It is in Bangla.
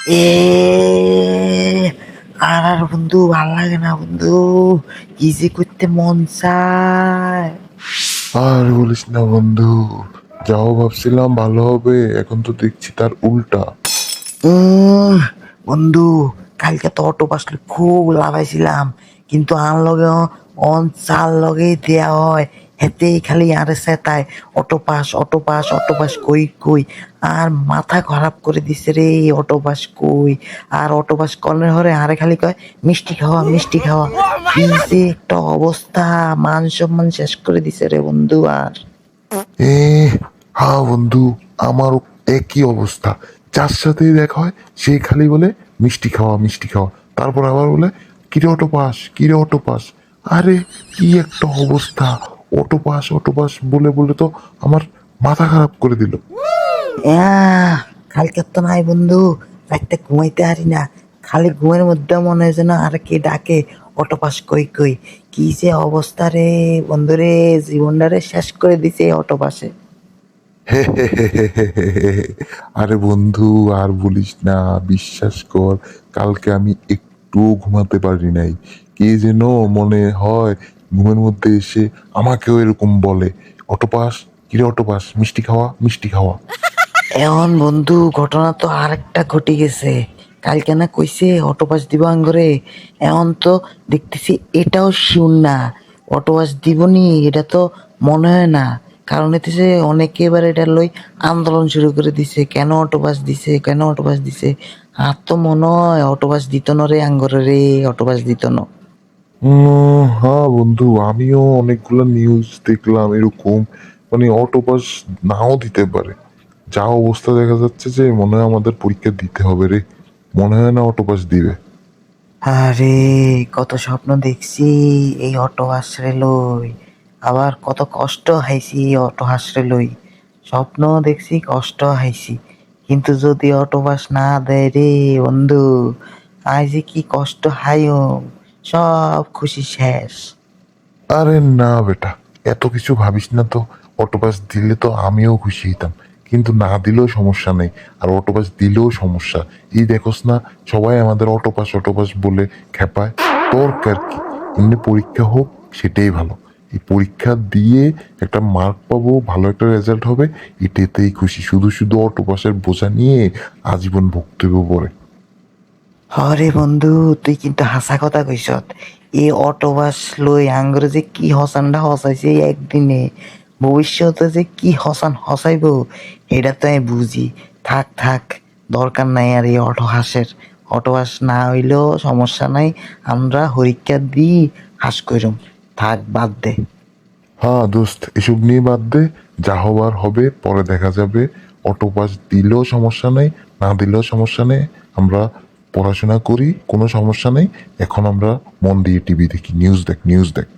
এ আর বন্ধু ভাল লাগে না বন্ধু, কি যে করতে মন চায়। আর বলিস না বন্ধু, যাও ভাবছিলাম ভালো হবে, এখন তো দেখছি তার উল্টা। উম, বন্ধু কালকে তো অটো পাসলে খুব লাভাইছিলাম, কিন্তু আন লগে অন চাল লগে দেয়া হয়, হেতেই খালি আরে সেতায় অটো পাস কই কই, আর মাথা খারাপ করে দিছে রে। অটো পাস কই, আর অটো পাস কর্নের হরে আরে খালি কয় মিষ্টি খাওয়া মিষ্টি খাওয়া। কি যে একটা অবস্থা, মান সম্মান শেষ করে দিছে রে বন্ধু। আর এ হ্যাঁ বন্ধু, আমারও একই অবস্থা। যার সাথেই দেখা হয় সে খালি বলে মিষ্টি খাওয়া মিষ্টি খাওয়া, তারপর আবার বলে কিরে অটো পাস, কিরে অটো পাস। আরে কি একটা অবস্থা! অটো পাস বলে বলে তো আমার মাথা খারাপ করে দিল। কালকে তো নাই বন্ধু, রাতে ঘুমাইতে পারি না, খালি ঘুমের মধ্যে মনে হয় যেন আর কে ডাকে অটো পাস কই কই। কি যে অবস্থা রে বন্ধু রে, জীবনটারে শেষ করে দিছে এই অটো পাসে। আরে বন্ধু, আর বলিস না, বিশ্বাস কর, কালকে আমি একটুও ঘুমাতে পারি নাই। কে যেন মনে হয় ঘুমের মধ্যে এসে আমাকেও এরকম বলে, অটোপাস, কিরে অটোপাস, মিষ্টি খাওয়া মিষ্টি খাওয়া। এখন বন্ধু ঘটনা তো আরেকটা ঘটে গেছে। কালকে না কইছে অটো পাস দিব আঙ্গরে, এখন তো দেখতেছি এটাও শিউন না অটো পাস দিবনি, এটা তো মনে হয় না। কারণ হইতেছে অনেকে এবার এটা লই আন্দোলন শুরু করে দিছে, কেন অটো পাস দিছে, কেন অটো পাস দিছে। আর তো মনে হয় অটো পাস দিত না রে আঙ্গরে রে, অটো পাস দিত না। হ্যাঁ বন্ধু, আমিও অনেকগুলো নিউজ দেখলাম এরকম, মানে অটোপাস নাও দিতে পারে। যা অবস্থা দেখা যাচ্ছে যে মনে হয় আমাদের পরীক্ষা দিতে হবে রে, মনে হয় না অটোপাস দিবে। আরে কত স্বপ্ন দেখছি এই অটো আশ্রে লই, আবার কত কষ্ট হাইছি এই অটো আশ্রে লই। স্বপ্ন দেখছি, কষ্ট হাইছি, কিন্তু যদি অটো বাস না দেয় রে বন্ধু, আজ যে কি কষ্ট হাইও, সব খুশি শেষ। আরে না বেটা, এত কিছু ভাবিস না তো। অটোপাস দিলে তো আমিও খুশি হইতাম, কিন্তু না দিলেও সমস্যা নেই। আর অটোপাস দিলেও সমস্যা, এই দেখোস না, সবাই আমাদের অটোপাস বলে খেপায়। দরকার কি? এমনি পরীক্ষা হোক, সেটাই ভালো। এই পরীক্ষা দিয়ে একটা মার্ক পাবো, ভালো একটা রেজাল্ট হবে, এটাতেই খুশি। শুধু শুধু অটোপাসের বোঝা নিয়ে আজীবন ভুগতে হবে পরে। হরে বন্ধু, তুই কিন্তু হাসা কথা কইছত। এই অটো বাস লই আঙ্গুরে যে কি হসানটা হসাইছে এই একদিনে, ভবিষ্যতে যে কি হসান হসাইব এটা তো আমি বুঝি। থাক থাক, দরকার নাই আর এই অটো হাসের। অটো হাস না হইলেও সমস্যা নাই, আমরা পরীক্ষা দিই হাস কইরম। থাক বাদ দে। হ্যাঁ দোস্ত, এসব নিয়ে বাদ দে। যা হবার হবে, পরে দেখা যাবে। অটোপাস দিলেও সমস্যা নেই, না দিলেও সমস্যা নেই। আমরা পড়াশোনা করি, কোনো সমস্যা নেই। এখন আমরা মন দিয়ে টিভি দেখি, নিউজ দেখ, নিউজ দেখ।